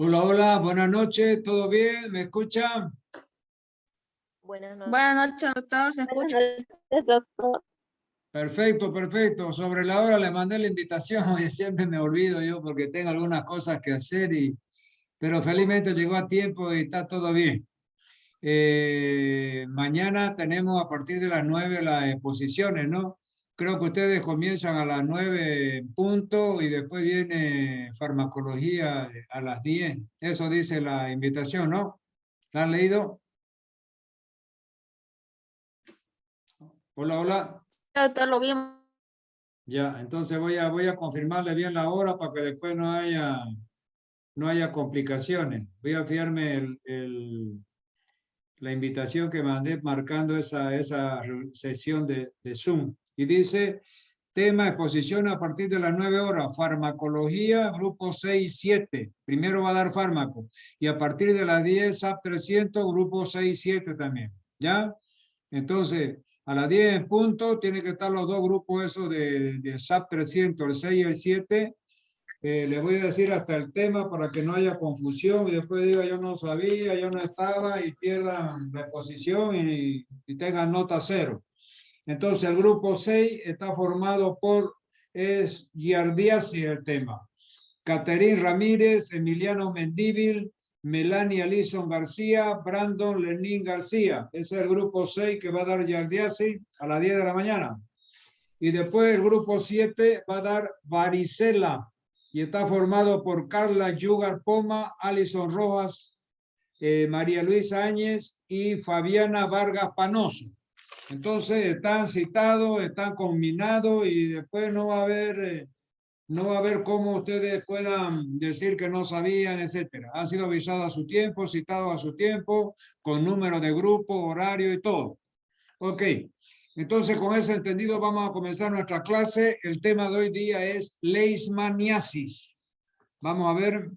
Hola, hola, buenas noches, ¿todo bien? ¿Me escuchan? Buenas noches. Buenas noches, doctor. ¿Se escucha? Buenas noches, doctor. Perfecto, perfecto. Sobre la hora le mandé la invitación y siempre me olvido yo porque tengo algunas cosas que hacer, pero felizmente llegó a tiempo y está todo bien. Mañana tenemos a partir de las 9 las exposiciones, ¿no? Creo que ustedes comienzan a las 9 en punto y después viene farmacología a las 10. Eso dice la invitación, ¿no? ¿La han leído? Hola, hola. Doctor, lo vimos. Ya, entonces voy a confirmarle bien la hora para que después no haya complicaciones. Voy a fiarme la invitación que mandé marcando esa sesión de Zoom. Y dice, tema exposición a partir de las 9 horas, farmacología, grupo 6 y 7. Primero va a dar fármaco. Y a partir de las 10, SAP 300, grupo 6 y 7 también. ¿Ya? Entonces, a las 10 en punto, tienen que estar los dos grupos esos de SAP 300, el 6 y el 7. Les voy a decir hasta el tema para que no haya confusión y después diga yo no sabía, yo no estaba y pierdan la exposición y tengan nota cero. Entonces, el grupo 6 está formado por, es Giardiasi el tema. Caterín Ramírez, Emiliano Mendívil, Melania Alison García, Brandon Lenín García. Ese es el grupo 6 que va a dar Giardiasi a las 10 de la mañana. Y después el grupo 7 va a dar Varicela y está formado por Carla Yugar Poma, Alison Rojas, María Luisa Áñez y Fabiana Vargas Panoso. Entonces están citados, están combinados y después no va a haber cómo ustedes puedan decir que no sabían, etcétera. Ha sido avisado a su tiempo, citado a su tiempo, con número de grupo, horario y todo. Ok, entonces con ese entendido vamos a comenzar nuestra clase. El tema de hoy día es leishmaniasis. Vamos a ver,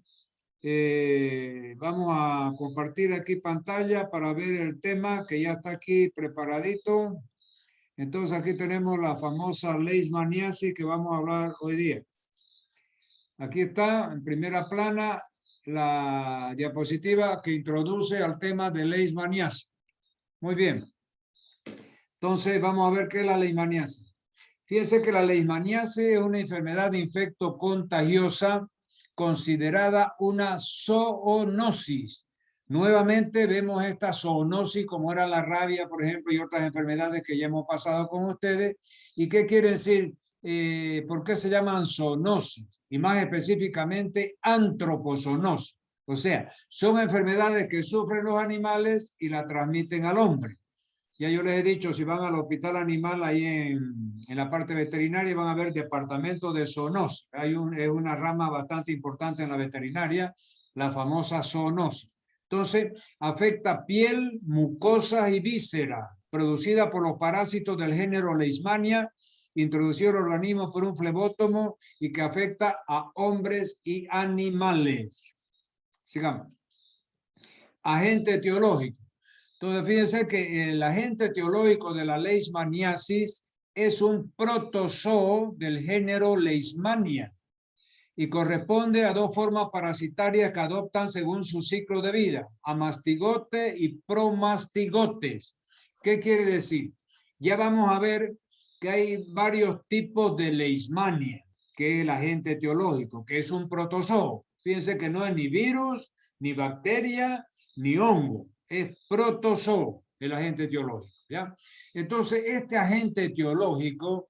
vamos a compartir aquí pantalla para ver el tema que ya está aquí preparadito. Entonces aquí tenemos la famosa leishmaniasis que vamos a hablar hoy día. Aquí está en primera plana la diapositiva que introduce al tema de leishmaniasis. Muy bien. Entonces vamos a ver qué es la leishmaniasis. Fíjense que la leishmaniasis es una enfermedad de infecto contagiosa considerada una zoonosis. Nuevamente vemos esta zoonosis como era la rabia, por ejemplo, y otras enfermedades que ya hemos pasado con ustedes. ¿Y qué quiere decir? ¿Por qué se llaman zoonosis? Y más específicamente antropozonosis. O sea, son enfermedades que sufren los animales y la transmiten al hombre. Ya yo les he dicho, si van al hospital animal, ahí en la parte veterinaria, van a ver departamento de zoonosis. Es una rama bastante importante en la veterinaria, la famosa zoonosis. Entonces, afecta piel, mucosa y víscera, producida por los parásitos del género Leishmania, introducido al organismo por un flebótomo y que afecta a hombres y animales. Sigamos. Agente etiológico. Entonces, fíjense que el agente etiológico de la leishmaniasis es un protozoo del género Leishmania y corresponde a dos formas parasitarias que adoptan según su ciclo de vida, amastigote y promastigotes. ¿Qué quiere decir? Ya vamos a ver que hay varios tipos de Leishmania, que es el agente etiológico, que es un protozoo. Fíjense que no es ni virus, ni bacteria, ni hongo. Es protozoo, el agente etiológico. ¿Ya? Entonces, este agente etiológico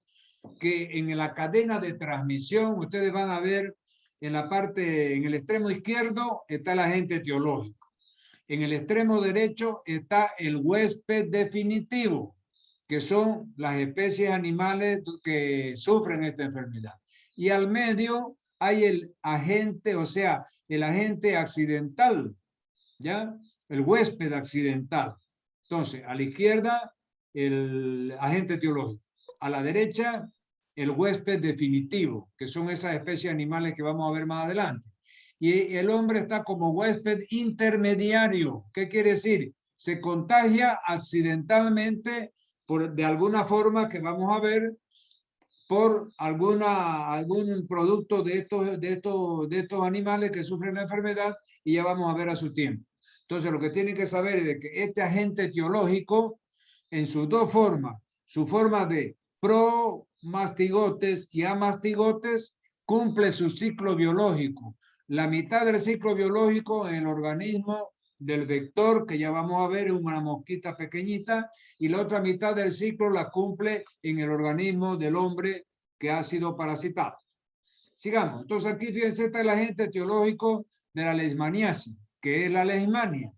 que en la cadena de transmisión, ustedes van a ver en la parte, en el extremo izquierdo está el agente etiológico. En el extremo derecho está el huésped definitivo, que son las especies animales que sufren esta enfermedad. Y al medio hay el agente, o sea, el agente accidental, ¿ya? El huésped accidental. Entonces, a la izquierda, el agente etiológico. A la derecha, el huésped definitivo, que son esas especies animales que vamos a ver más adelante. Y el hombre está como huésped intermediario. ¿Qué quiere decir? Se contagia accidentalmente de alguna forma que vamos a ver por algún producto de estos animales que sufren la enfermedad, y ya vamos a ver a su tiempo. Entonces, lo que tienen que saber es de que este agente etiológico, en sus dos formas, su forma de promastigotes y amastigotes, cumple su ciclo biológico. La mitad del ciclo biológico en el organismo del vector, que ya vamos a ver, es una mosquita pequeñita, y la otra mitad del ciclo la cumple en el organismo del hombre que ha sido parasitado. Sigamos. Entonces aquí fíjense, está el agente etiológico de la leishmaniasis, que es la leishmania.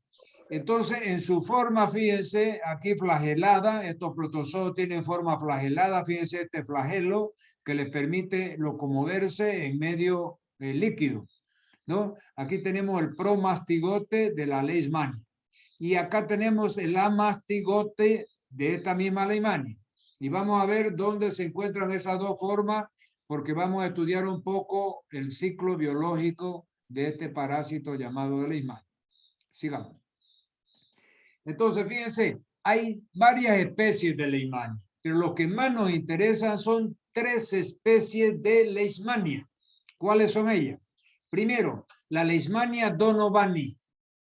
Entonces, en su forma, fíjense, aquí flagelada, estos protozoos tienen forma flagelada, fíjense este flagelo que les permite locomoverse en medio líquido, ¿no? Aquí tenemos el promastigote de la leishmania. Y acá tenemos el amastigote de esta misma leishmania. Y vamos a ver dónde se encuentran esas dos formas, porque vamos a estudiar un poco el ciclo biológico de este parásito llamado de leishmania. Sigamos. Entonces, fíjense, hay varias especies de leishmania, pero lo que más nos interesan son 3 especies de leishmania. ¿Cuáles son ellas? Primero, la leishmania donovani.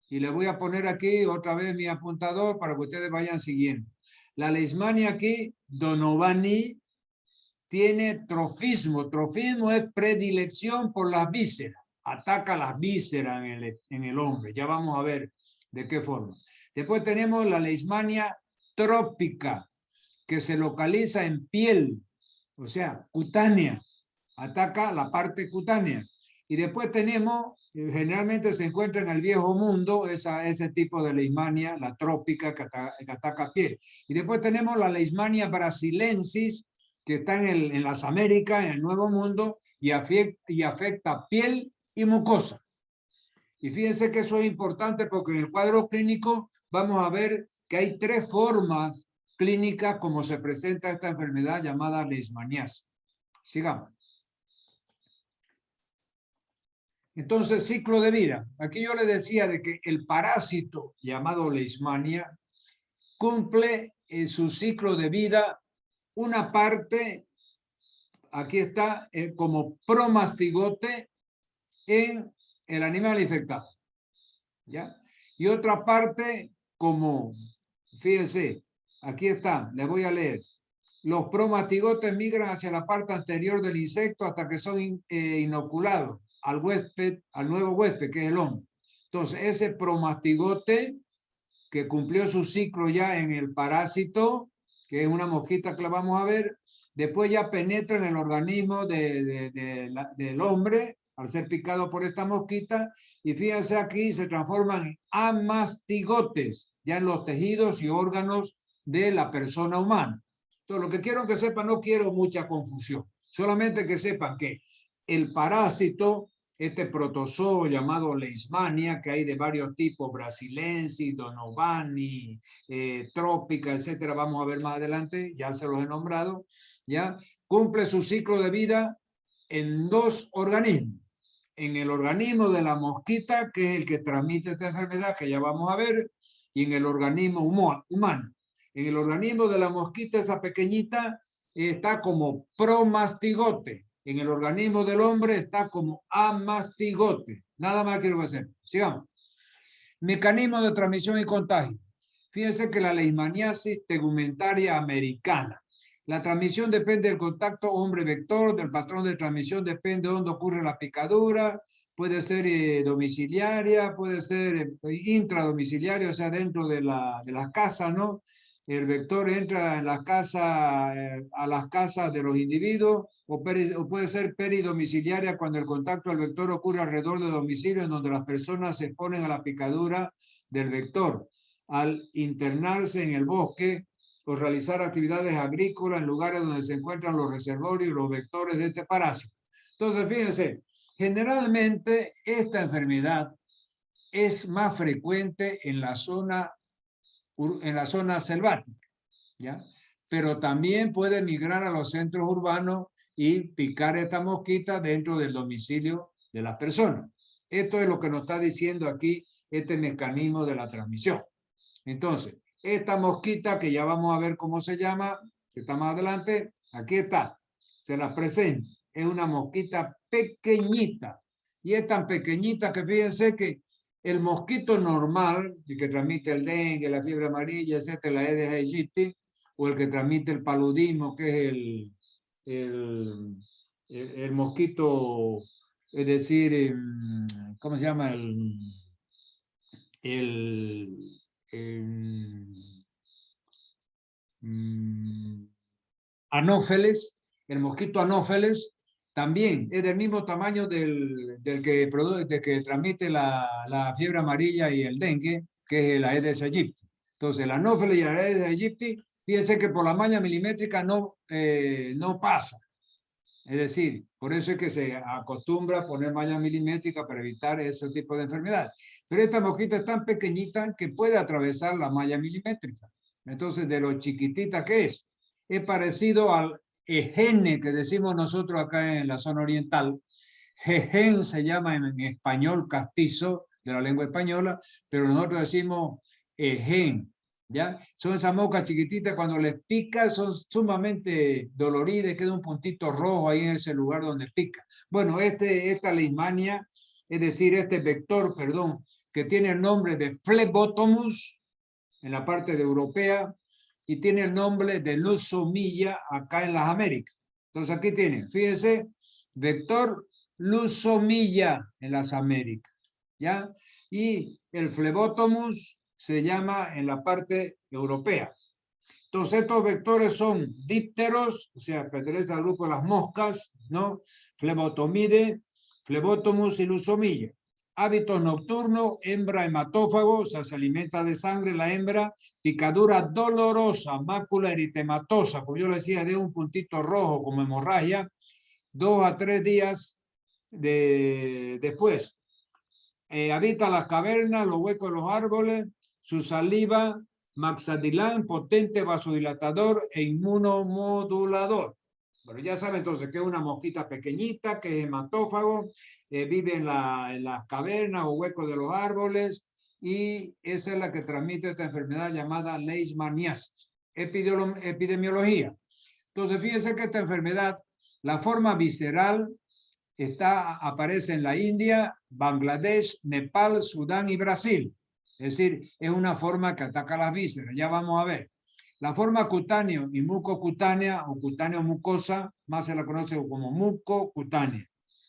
Y le voy a poner aquí otra vez mi apuntador para que ustedes vayan siguiendo. La leishmania aquí, donovani, tiene trofismo. Trofismo es predilección por las vísceras. Ataca las vísceras en el hombre. Ya vamos a ver de qué forma. Después tenemos la leishmania trópica, que se localiza en piel, o sea, cutánea. Ataca la parte cutánea. Y después tenemos, generalmente se encuentra en el viejo mundo, ese tipo de leishmania, la trópica, que ataca piel. Y después tenemos la leishmania brasilensis, que está en las Américas, en el Nuevo Mundo, y afecta piel y mucosa. Y fíjense que eso es importante porque en el cuadro clínico vamos a ver que hay 3 formas clínicas como se presenta esta enfermedad llamada leishmaniasis. Sigamos. Entonces, ciclo de vida. Aquí yo les decía de que el parásito llamado leishmania cumple en su ciclo de vida una parte, aquí está, como promastigote en el animal infectado, ¿ya? Y otra parte como, fíjense, aquí está, les voy a leer. Los promastigotes migran hacia la parte anterior del insecto hasta que son inoculados al huésped, al nuevo huésped, que es el hombre. Entonces, ese promastigote que cumplió su ciclo ya en el parásito, que es una mosquita que la vamos a ver, después ya penetra en el organismo del hombre al ser picado por esta mosquita, y fíjense aquí, se transforman en amastigotes, ya en los tejidos y órganos de la persona humana. Entonces, lo que quiero que sepan, no quiero mucha confusión, solamente que sepan que el parásito, este protozoo llamado leishmania, que hay de varios tipos, brasilensis, donovani, trópica, etcétera, vamos a ver más adelante, ya se los he nombrado, ya cumple su ciclo de vida en 2 organismos. En el organismo de la mosquita, que es el que transmite esta enfermedad, que ya vamos a ver, y en el organismo humano. En el organismo de la mosquita, esa pequeñita, está como promastigote. En el organismo del hombre está como amastigote. Nada más quiero hacer. Sigamos. Mecanismo de transmisión y contagio. Fíjense que la leishmaniasis tegumentaria americana. La transmisión depende del contacto hombre-vector, del patrón de transmisión depende de dónde ocurre la picadura, puede ser domiciliaria, puede ser intradomiciliaria, o sea, dentro de las casas, ¿no? El vector entra en la casa, a las casas de los individuos, o puede ser peridomiciliaria cuando el contacto del vector ocurre alrededor del domicilio en donde las personas se exponen a la picadura del vector. Al internarse en el bosque o realizar actividades agrícolas en lugares donde se encuentran los reservorios y los vectores de este parásito. Entonces, fíjense, generalmente esta enfermedad es más frecuente en la zona selvática, ¿ya? Pero también puede migrar a los centros urbanos y picar esta mosquita dentro del domicilio de la persona. Esto es lo que nos está diciendo aquí este mecanismo de la transmisión. Entonces, esta mosquita, que ya vamos a ver cómo se llama, que está más adelante, aquí está. se las presento. Es una mosquita pequeñita. Y es tan pequeñita que fíjense que el mosquito normal, el que transmite el dengue, la fiebre amarilla, etcétera, la Aedes aegypti, o el que transmite el paludismo, que es el mosquito, es decir, ¿cómo se llama? El, anófeles, el mosquito anófeles, también es del mismo tamaño del que transmite la fiebre amarilla y el dengue, que es el Aedes aegypti. Entonces, el anófeles y el Aedes aegypti, fíjense que por la malla milimétrica no pasa. Es decir, por eso es que se acostumbra a poner malla milimétrica para evitar ese tipo de enfermedad. Pero esta mosquita es tan pequeñita que puede atravesar la malla milimétrica. Entonces, de lo chiquitita que es parecido al ejene que decimos nosotros acá en la zona oriental. Jején se llama en español castizo de la lengua española, pero nosotros decimos ején. ¿Ya? Son esas moscas chiquititas, cuando les pica son sumamente doloridas, queda un puntito rojo ahí en ese lugar donde pica. Bueno, esta leishmania, es decir, este vector, perdón, que tiene el nombre de Phlebotomus en la parte de europea y tiene el nombre de Lusomilla acá en las Américas. Entonces aquí tienen, fíjense, vector Lusomilla en las Américas, ¿ya? Y el Phlebotomus se llama en la parte europea. Entonces estos vectores son dípteros, o sea, pertenece al grupo de las moscas, ¿no? Flebotomide, Phlebotomus y Lusomilla. Hábitos nocturnos, hembra hematófago, o sea, se alimenta de sangre la hembra, picadura dolorosa, mácula eritematosa, como yo le decía, de un puntito rojo como hemorragia, 2 a 3 días después. Habita las cavernas, los huecos de los árboles, su saliva, maxadilán, potente vasodilatador e inmunomodulador. Bueno, ya saben entonces que es una mosquita pequeñita, que es hematófago, vive en las cavernas o huecos de los árboles, y esa es la que transmite esta enfermedad llamada leishmaniasis. Epidemiología. Entonces, fíjense que esta enfermedad, la forma visceral, aparece en la India, Bangladesh, Nepal, Sudán y Brasil. Es decir, es una forma que ataca las vísceras. Ya vamos a ver. La forma cutáneo y mucocutánea o cutáneo-mucosa, más se la conoce como mucocutánea,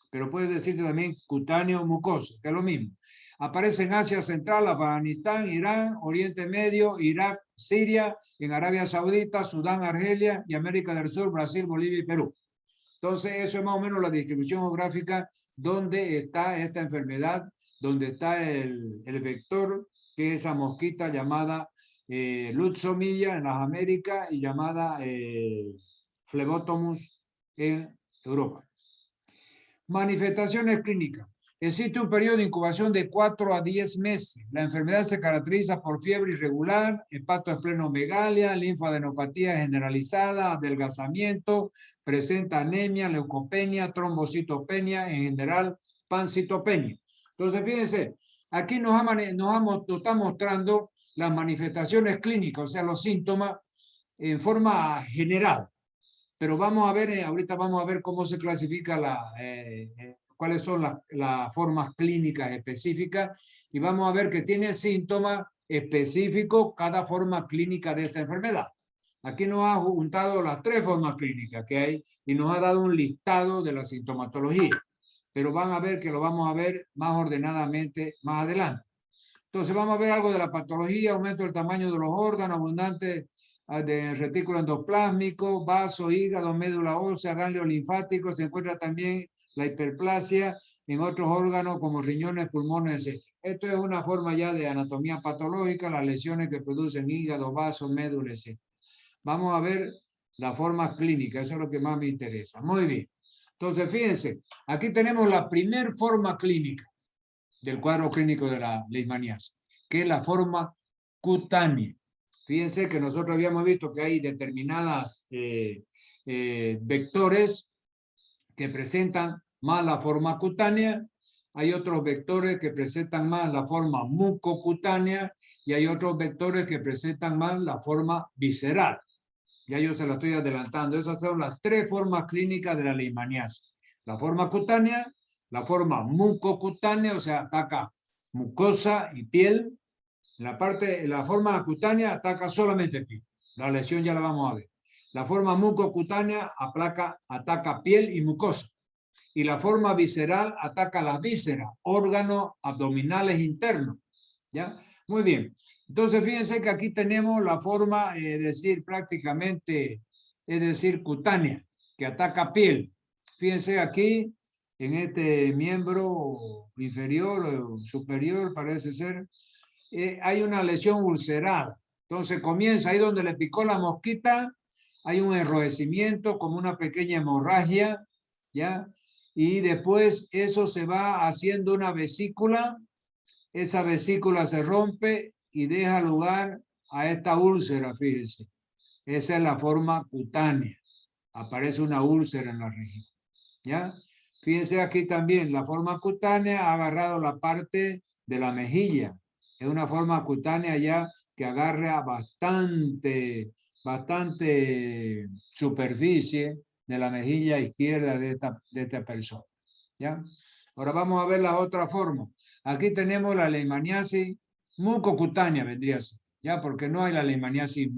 pero puedes decirte también cutáneo-mucosa, que es lo mismo. Aparece en Asia Central, Afganistán, Irán, Oriente Medio, Irak, Siria, en Arabia Saudita, Sudán, Argelia y América del Sur, Brasil, Bolivia y Perú. Entonces, eso es más o menos la distribución geográfica donde está esta enfermedad, donde está el vector, que es esa mosquita llamada Lusomilla en las Américas y llamada Phlebotomus en Europa. Manifestaciones clínicas. Existe un periodo de incubación de 4 a 10 meses. La enfermedad se caracteriza por fiebre irregular, hepatoesplenomegalia, linfadenopatía generalizada, adelgazamiento, presenta anemia, leucopenia, trombocitopenia, en general pancitopenia. Entonces, fíjense, aquí nos está mostrando las manifestaciones clínicas, o sea, los síntomas en forma general. Pero vamos a ver, ahorita vamos a ver cómo se clasifica cuáles son las formas clínicas específicas, y vamos a ver que tiene síntomas específicos cada forma clínica de esta enfermedad. Aquí nos ha juntado las 3 formas clínicas que hay y nos ha dado un listado de la sintomatología, pero van a ver que lo vamos a ver más ordenadamente más adelante. Entonces vamos a ver algo de la patología: aumento del tamaño de los órganos, abundante de retículo endoplásmico, vaso, hígado, médula ósea, ganglios linfáticos. Se encuentra también la hiperplasia en otros órganos como riñones, pulmones, etc. Esto es una forma ya de anatomía patológica, las lesiones que producen hígado, vaso, médula, etc. Vamos a ver las formas clínicas, eso es lo que más me interesa. Muy bien. Entonces, fíjense, aquí tenemos la primera forma clínica del cuadro clínico de la leishmaniasis, que es la forma cutánea. Fíjense que nosotros habíamos visto que hay determinadas vectores que presentan más la forma cutánea, hay otros vectores que presentan más la forma mucocutánea y hay otros vectores que presentan más la forma visceral. Ya yo se la estoy adelantando. Esas son las tres formas clínicas de la leishmaniasis. La forma cutánea, la forma mucocutánea, o sea, ataca mucosa y piel. La forma cutánea ataca solamente piel. La lesión ya la vamos a ver. La forma mucocutánea ataca piel y mucosa. Y la forma visceral ataca las vísceras, órganos abdominales internos. ¿Ya? Muy bien. Entonces, fíjense que aquí tenemos la forma, es decir, prácticamente, es decir, cutánea, que ataca piel. Fíjense aquí, en este miembro inferior o superior, parece ser, hay una lesión ulcerada. Entonces comienza ahí donde le picó la mosquita, hay un enrojecimiento, como una pequeña hemorragia, ¿ya? Y después eso se va haciendo una vesícula, esa vesícula se rompe y deja lugar a esta úlcera, fíjense. Esa es la forma cutánea. Aparece una úlcera en la región, ¿ya? Fíjense aquí también, la forma cutánea ha agarrado la parte de la mejilla. Es una forma cutánea ya que agarra bastante superficie de la mejilla izquierda de esta persona, ¿ya? Ahora vamos a ver la otra forma. Aquí tenemos la leishmaniasis mucocutánea, vendría a ser, ¿ya? Porque no hay la leishmaniasis,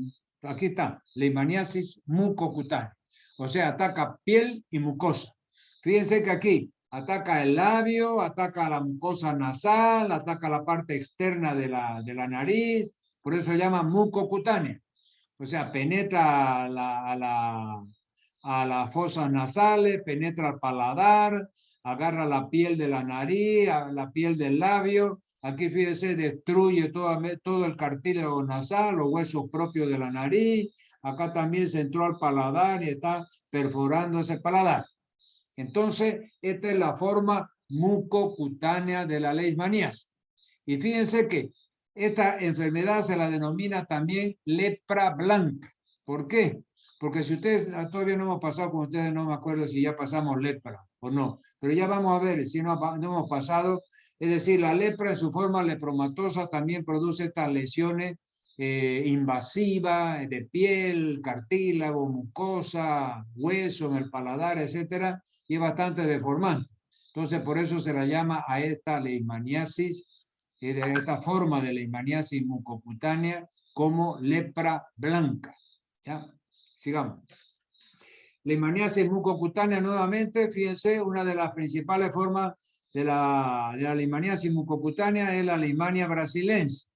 aquí está, leishmaniasis mucocutánea. O sea, ataca piel y mucosa. Fíjense que aquí ataca el labio, ataca la mucosa nasal, ataca la parte externa de la nariz, por eso se llama mucocutánea. O sea, penetra a las fosas nasales, penetra al paladar, agarra la piel de la nariz, la piel del labio. Aquí, fíjense, destruye todo el cartílago nasal, los huesos propios de la nariz. Acá también se entró al paladar y está perforando ese paladar. Entonces, esta es la forma mucocutánea de la leishmaniasis. Y fíjense que esta enfermedad se la denomina también lepra blanca. ¿Por qué? Porque si ustedes, todavía no hemos pasado con ustedes, no me acuerdo si ya pasamos lepra o no, pero ya vamos a ver si no hemos pasado. Es decir, la lepra en su forma lepromatosa también produce estas lesiones invasivas de piel, cartílago, mucosa, hueso en el paladar, etcétera, y es bastante deformante. Entonces, por eso se la llama a esta leishmaniasis, de esta forma de leishmaniasis mucocutánea, como lepra blanca. ¿Ya? Sigamos. Leishmaniasis mucocutánea, nuevamente, fíjense, una de las principales formas de la leishmaniasis mucocutánea es la leishmania brasilense.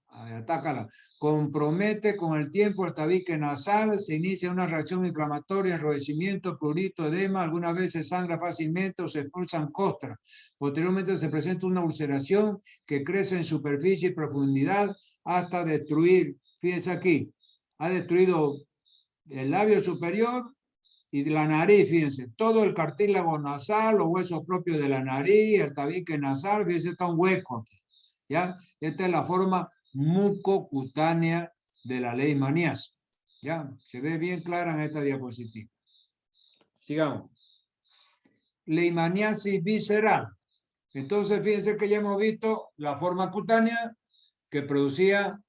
Atácala. Compromete con el tiempo el tabique nasal, se inicia una reacción inflamatoria, enrojecimiento, prurito, edema, algunas veces sangra fácilmente o se expulsan costras. Posteriormente se presenta una ulceración que crece en superficie y profundidad hasta destruir, fíjense aquí, ha destruido el labio superior y de la nariz, fíjense, todo el cartílago nasal, los huesos propios de la nariz, el tabique nasal, fíjense, está un hueco aquí, ¿ya? Esta es la forma mucocutánea de la leishmaniasis, ¿ya? Se ve bien clara en esta diapositiva. Sigamos. Leishmaniasis visceral. Entonces, fíjense que ya hemos visto la forma cutánea que producía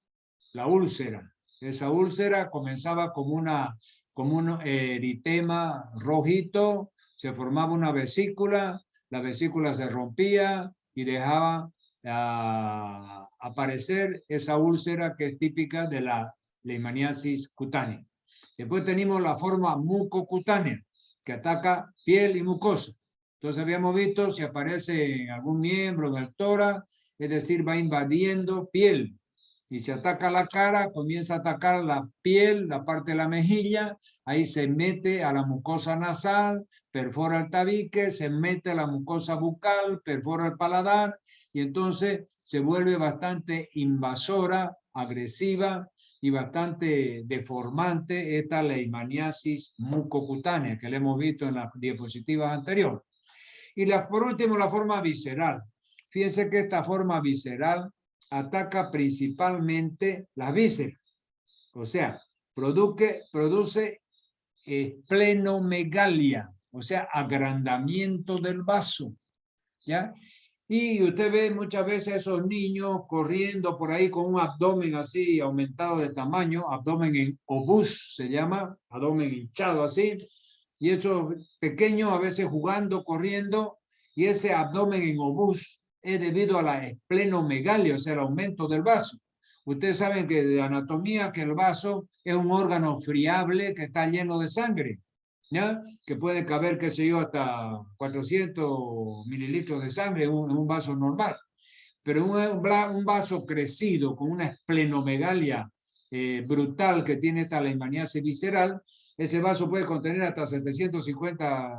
la úlcera. Esa úlcera comenzaba como un eritema rojito, se formaba una vesícula, la vesícula se rompía y dejaba aparecer esa úlcera que es típica de la leishmaniasis cutánea. Después tenemos la forma mucocutánea, que ataca piel y mucosa. Entonces habíamos visto si aparece en algún miembro en el tórax, es decir, va invadiendo piel. Y si ataca la cara, comienza a atacar la piel, la parte de la mejilla, ahí se mete a la mucosa nasal, perfora el tabique, se mete a la mucosa bucal, perfora el paladar, y entonces se vuelve bastante invasora, agresiva y bastante deformante esta leishmaniasis mucocutánea que le hemos visto en las diapositivas anteriores. Y por último, la forma visceral. Fíjense que esta forma visceral ataca principalmente las vísceras. O sea, produce esplenomegalia, o sea, agrandamiento del vaso. ¿Ya? Y usted ve muchas veces esos niños corriendo por ahí con un abdomen así aumentado de tamaño, abdomen en obús se llama, abdomen hinchado así, y esos pequeños a veces jugando, corriendo, y ese abdomen en obús es debido a la esplenomegalia, o sea, el aumento del vaso. Ustedes saben que de anatomía que el vaso es un órgano friable que está lleno de sangre, ¿ya? Que puede caber, qué sé yo, hasta 400 mililitros de sangre en un vaso normal. Pero un vaso crecido con una esplenomegalia brutal que tiene esta leishmaniasis visceral, ese vaso puede contener hasta 750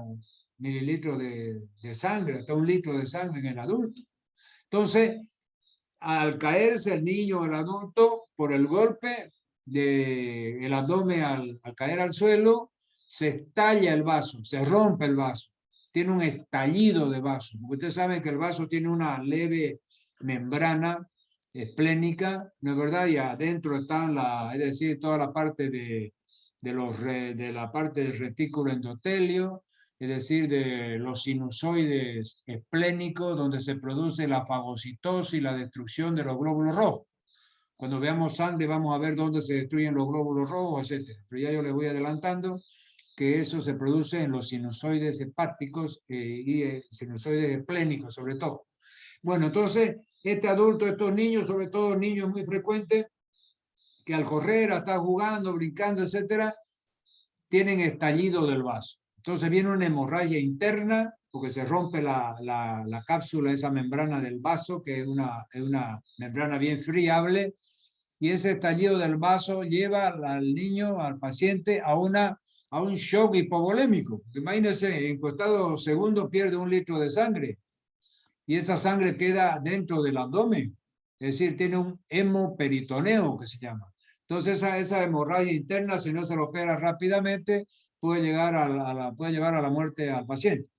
mililitros de sangre, hasta 1 litro de sangre en el adulto. Entonces, al caerse el niño o el adulto por el golpe del abdomen al caer al suelo, se estalla el vaso, se rompe el vaso, tiene un estallido de vaso. Ustedes saben que el vaso tiene una leve membrana esplénica, ¿no es verdad? Y adentro está es decir, toda la parte de la parte del retículo endotelio, es decir, de los sinusoides esplénicos, donde se produce la fagocitosis y la destrucción de los glóbulos rojos. Cuando veamos sangre vamos a ver dónde se destruyen los glóbulos rojos, etc. Pero ya yo les voy adelantando que eso se produce en los sinusoides hepáticos y sinusoides esplénicos sobre todo. Bueno, entonces, este adulto, estos niños, sobre todo niños muy frecuentes, que al correr, a estar jugando, brincando, etcétera, tienen estallido del vaso. Entonces viene una hemorragia interna, porque se rompe la cápsula, esa membrana del vaso, que es una membrana bien friable, y ese estallido del vaso lleva al niño, al paciente, a un shock hipovolémico. Imagínense, en costados segundos pierde 1 litro de sangre, y esa sangre queda dentro del abdomen, es decir, tiene un hemoperitoneo que se llama. Entonces esa hemorragia interna, si no se lo opera rápidamente, puede llevar a la muerte al paciente.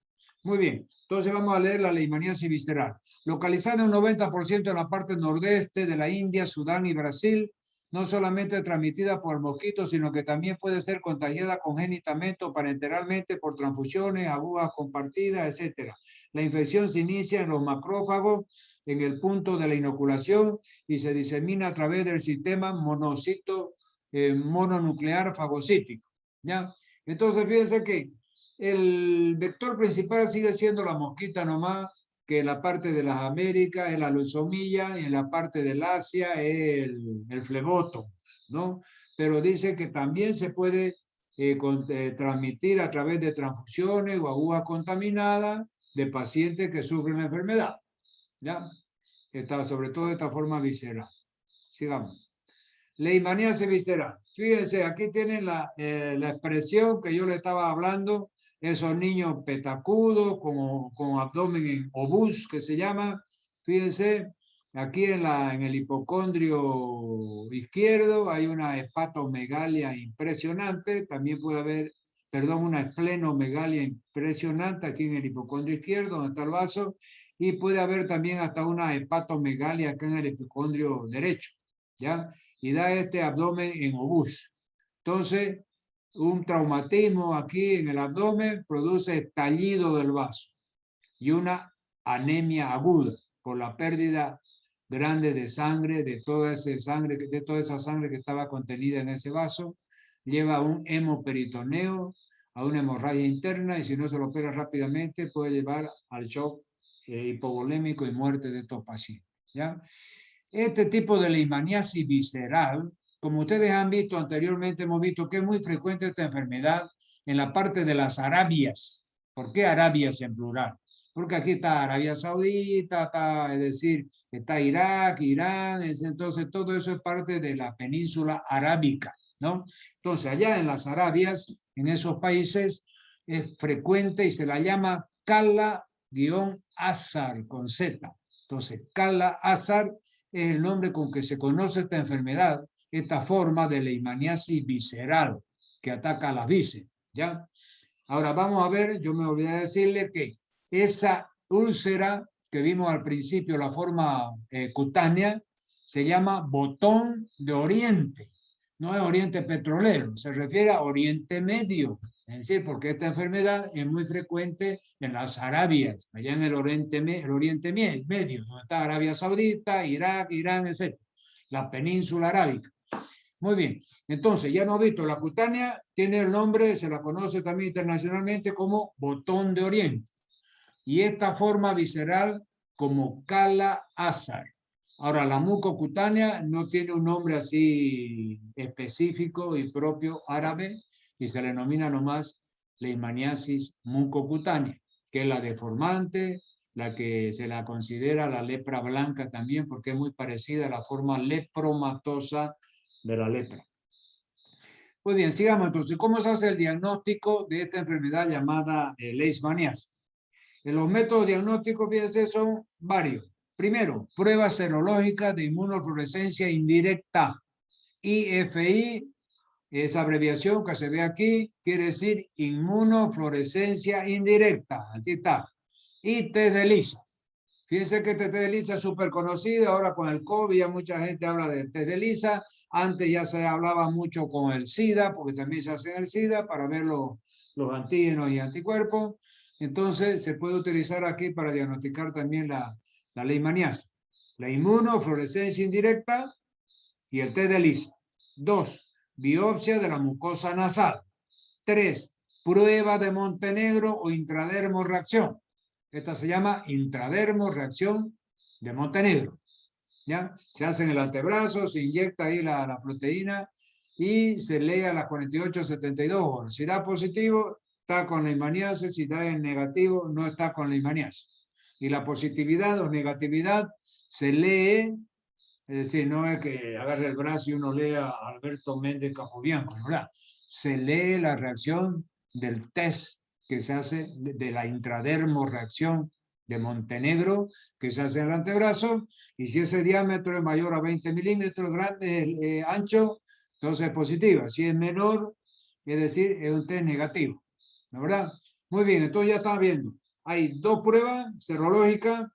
Muy bien, entonces vamos a leer la leishmaniasis visceral. Localizada en un 90% en la parte nordeste de la India, Sudán y Brasil, no solamente transmitida por mosquitos, sino que también puede ser contagiada congénitamente o parenteralmente por transfusiones, agujas compartidas, etc. La infección se inicia en los macrófagos en el punto de la inoculación y se disemina a través del sistema mononuclear fagocítico. ¿Ya? Entonces, fíjense que el vector principal sigue siendo la mosquita nomás, que en la parte de las Américas es la leucemia y en la parte del Asia es el fleboto, ¿no? Pero dice que también se puede transmitir a través de transfusiones o agujas contaminadas de pacientes que sufren la enfermedad, ¿ya? Sobre todo de esta forma visceral. Sigamos. Leishmaniasis visceral. Fíjense, aquí tienen la expresión que yo le estaba hablando, esos niños petacudos con abdomen en obús, que se llama. Fíjense, aquí en el hipocondrio izquierdo hay una hepatomegalia impresionante, también puede haber, perdón, una esplenomegalia impresionante aquí en el hipocondrio izquierdo, donde está el vaso, y puede haber también hasta una hepatomegalia acá en el hipocondrio derecho, ¿ya? Y da este abdomen en obús. Entonces, un traumatismo aquí en el abdomen produce estallido del vaso y una anemia aguda por la pérdida grande de sangre, de toda esa sangre que estaba contenida en ese vaso, lleva a un hemoperitoneo, a una hemorragia interna, y si no se lo opera rápidamente puede llevar al shock hipovolémico y muerte de estos pacientes, ¿ya? Este tipo de leishmaniasis visceral, como ustedes han visto anteriormente, hemos visto que es muy frecuente esta enfermedad en la parte de las Arabias. ¿Por qué Arabias en plural? Porque aquí está Arabia Saudita, es decir, está Irak, Irán, entonces todo eso es parte de la península arábica, ¿no? Entonces allá en las Arabias, en esos países, es frecuente y se la llama Kala-Azar con Z. Entonces, Kala-Azar es el nombre con que se conoce esta enfermedad, esta forma de leishmaniasis visceral que ataca a las vísceras, ¿ya? Ahora vamos a ver, yo me olvidé de decirle que esa úlcera que vimos al principio, la forma cutánea, se llama botón de Oriente. No es Oriente Petrolero, se refiere a Oriente Medio, Es decir, porque esta enfermedad es muy frecuente en las Arabias, allá en el Oriente Medio, donde está Arabia Saudita, Irak, Irán, etc. La península arábica. Muy bien, entonces ya hemos visto, la cutánea tiene el nombre, se la conoce también internacionalmente como botón de Oriente. Y esta forma visceral como Kala Azar. Ahora, la mucocutánea no tiene un nombre así específico y propio árabe y se le denomina nomás leishmaniasis mucocutánea, que es la deformante, la que se la considera la lepra blanca también, porque es muy parecida a la forma lepromatosa de la lepra. Muy bien, sigamos entonces. ¿Cómo se hace el diagnóstico de esta enfermedad llamada leishmaniasis? Los métodos diagnósticos, fíjense, son varios. Primero, prueba serológica de inmunofluorescencia indirecta. IFI, esa abreviación que se ve aquí, quiere decir inmunofluorescencia indirecta. Aquí está. Y test de ELISA. Fíjense que este test de ELISA es súper conocido. Ahora con el COVID ya mucha gente habla del test de ELISA. Antes ya se hablaba mucho con el SIDA, porque también se hace el SIDA para ver los antígenos y anticuerpos. Entonces, se puede utilizar aquí para diagnosticar también la leishmaniasis. La inmunofluorescencia indirecta y el test de ELISA. 2. Biopsia de la mucosa nasal. 3. Prueba de Montenegro o intradermo reacción. Esta se llama intradermo reacción de Montenegro. ¿Ya? Se hace en el antebrazo, se inyecta ahí la proteína y se lee a las 48-72 horas. Si da positivo, está con leishmaniasis, si da en negativo, no está con leishmaniasis. Y la positividad o negatividad se lee, es decir, no es que agarre el brazo y uno lea a Alberto Méndez Capobianco, ¿verdad? Se lee la reacción del test que se hace de la intradermo reacción de Montenegro, que se hace en el antebrazo, y si ese diámetro es mayor a 20 milímetros, grande, ancho, entonces es positiva. Si es menor, es decir, es un test negativo, ¿no verdad? Muy bien, entonces ya están viendo. Hay dos pruebas serológicas,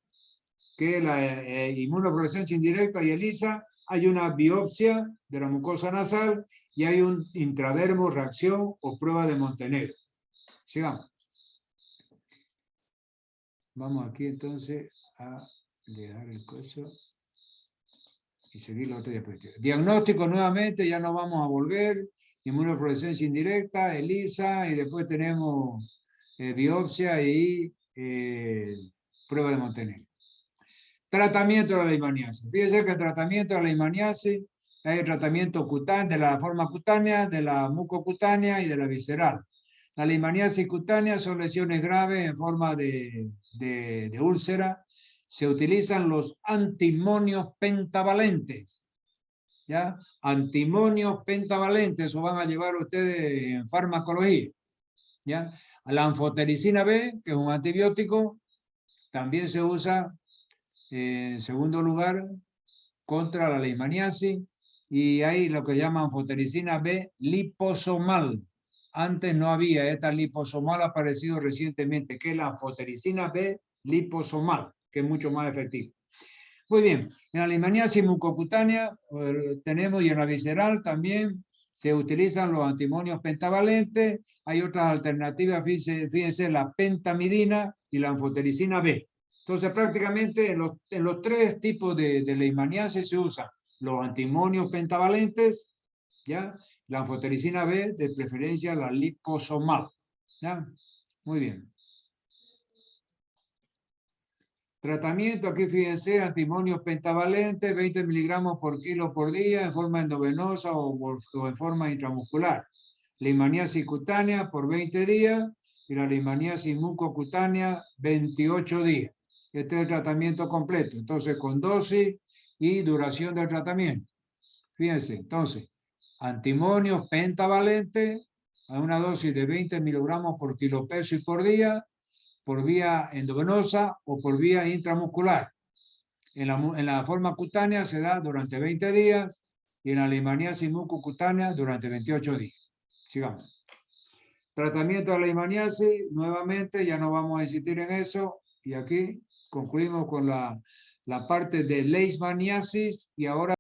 que es la inmunofluorescencia indirecta y ELISA. Hay una biopsia de la mucosa nasal y hay un intradermo reacción o prueba de Montenegro. Sigamos. Vamos aquí entonces a dejar el coso y seguir la otra diapositiva. Diagnóstico nuevamente, ya no vamos a volver. Inmunofluorescencia indirecta, ELISA, y después tenemos biopsia y prueba de Montenegro. Tratamiento de la leishmaniasis. Fíjense que el tratamiento de la leishmaniasis hay el tratamiento cutáneo, de la forma cutánea, de la mucocutánea y de la visceral. La leishmaniasis cutánea son lesiones graves en forma de úlcera. Se utilizan los antimonios pentavalentes. ¿Ya? Antimonios pentavalentes, eso van a llevar ustedes en farmacología. ¿Ya? La anfotericina B, que es un antibiótico, también se usa en segundo lugar contra la leishmaniasis, y hay lo que llaman anfotericina B liposomal. Antes no había, esta liposomal ha aparecido recientemente, que es la anfotericina B liposomal, que es mucho más efectiva. Muy bien, en la leishmaniasis mucocutánea tenemos, y en la visceral también se utilizan los antimonios pentavalentes. Hay otras alternativas, fíjense, la pentamidina y la anfotericina B. Entonces, prácticamente en los tres tipos de leishmaniasis se usan los antimonios pentavalentes, ¿ya? La anfotericina B, de preferencia la liposomal, ¿ya? Muy bien. Tratamiento, aquí fíjense, antimonios pentavalentes, 20 miligramos por kilo por día, en forma endovenosa o en forma intramuscular. Leishmaniasis cutánea por 20 días y la leishmaniasis mucocutánea 28 días. Este es el tratamiento completo, entonces con dosis y duración del tratamiento. Fíjense, entonces, antimonios pentavalentes a una dosis de 20 miligramos por kilo peso y por día, por vía endovenosa o por vía intramuscular. En la forma cutánea se da durante 20 días y en la leishmaniasis mucocutánea durante 28 días. Sigamos. Tratamiento de la leishmaniasis, nuevamente, ya no vamos a insistir en eso, y aquí concluimos con la parte de leishmaniasis, y ahora